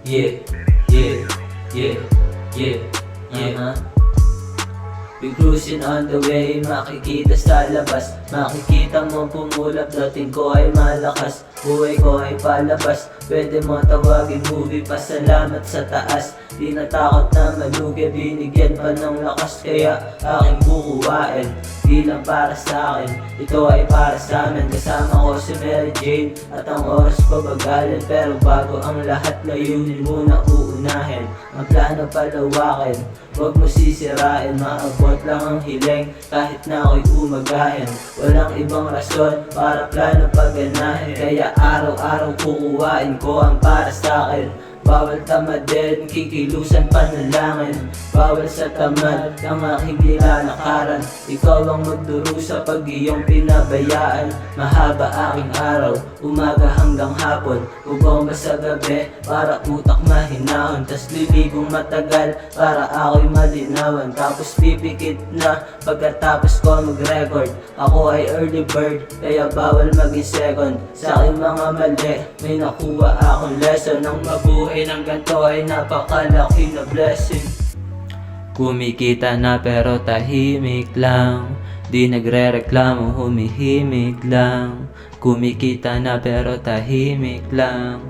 Yeah, yeah, yeah, yeah, yeah. We cruising on the way, makikita sa labas. Makikita mo pumulap, dating ko ay malakas. Buhay ko ay palabas, pwede mo tawagin movie. Pasalamat sa taas, di natakot na malugi. Binigyan pa ng lakas, kaya aking kukuhain. Di lang para sa akin, ito ay para sa amin. Kasama ko si Mary Jane, at ang oras pabagalin. Pero bago ang lahat, layunin muna uunahin. Ang plano palawakin, huwag mo sisirain. Maabot lang ang hiling, kahit na ako'y umagahin. Walang ibang rason para plano paganahin. Kaya araw-araw kukuhain ko ang para sa'kin. Bawal tamad din, kikilusan panalangin. Bawal sa tamad ng aking nilalakaran. Ikaw ang magdurusa pag iyong pinabayaan. Mahaba aking araw, umaga hanggang hapon. Bubomba sa gabi para utak mahinahon. Tas liligong matagal para ako'y malinawan. Tapos pipikit na pagkatapos ko mag-record. Ako ay early bird, kaya bawal maging second. Sa aking mga mali, may nakuha akong lesson. Ang mabuhay ng ganito ay napakalaki na blessing. Kumikita na pero tahimik lang, di nagre-reklamo, humihimik lang. Kumikita na pero tahimik lang,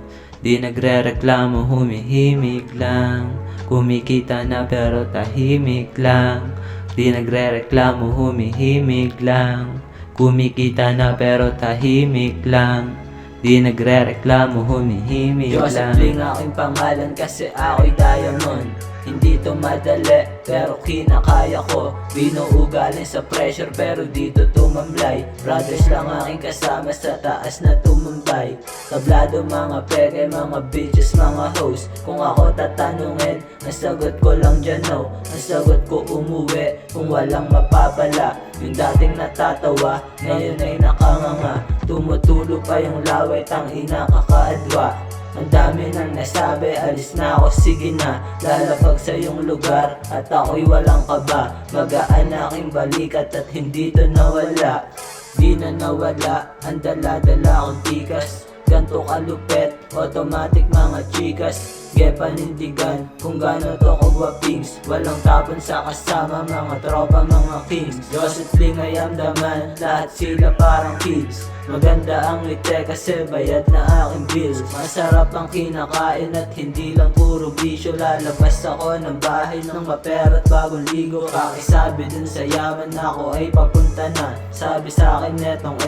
di nagre-reklamo, humihimik lang. Kumikita na pero tahimik lang, di nagre-reklamo, humihimik lang. Kumikita na pero tahimik lang, di nagre-reklamo, humihimik lang. Joseph Ling aking pangalan kasi ako'y diamond. Hindi to madali pero kinakaya ko. Binuugaling sa pressure pero dito tumamlay. Brothers lang aking kasama sa taas na tumambay. Tablado mga peke, mga bitches, mga hoes. Kung ako tatanungin, ang sagot ko lang dyan no. Ang sagot ko umuwi kung walang mapapala. Yung dating natatawa, ngayon ay nakanganga. Tumutulo pa yung laway, tangina kakaadwa. Ang dami nang nasabi, alis na ako, sige na. Lalapag sa iyong lugar at ako'y walang kaba. Magaan aking balikat at hindi to nawala. Di na nawala, ang dala-dala kong tikas. Ganto kalupet, automatic mga chikas. Ge panindigan kung gano'n to kagwapings. Walang tapon sa kasama, mga tropa, mga kings. Joseph Ling I am the man, lahat sila parang kids. Maganda ang ngiti kasi bayad na aking bills. Masarap ang kinakain at hindi lang puro bisyo. Lalabas ako ng bahay ng mapera at bagong ligo. Pakisabi dun sa yaman na ako ay papunta na. Sabi sa akin netong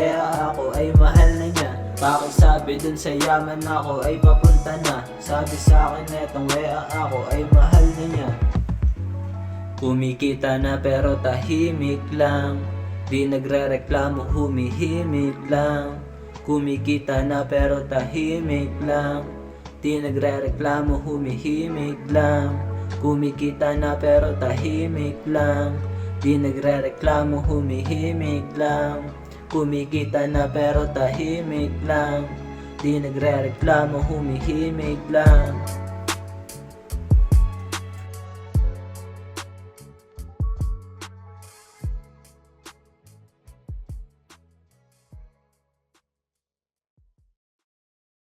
ako ay mahal na niya. Pakisabi dun sa yaman na ako ay papunta na. Sabi sa akin netong ako ay mahal na niya. Kumikita na pero tahimik lang, di nagre-reklamo, humihimik lang. Kumikita na pero tahimik lang, di nagre-reklamo, humihimik lang. Kumikita na pero tahimik lang, di nagre-reklamo, humihimik lang. Kumikita na pero tahimik lang, di nagre-reklamo, humihimik lang.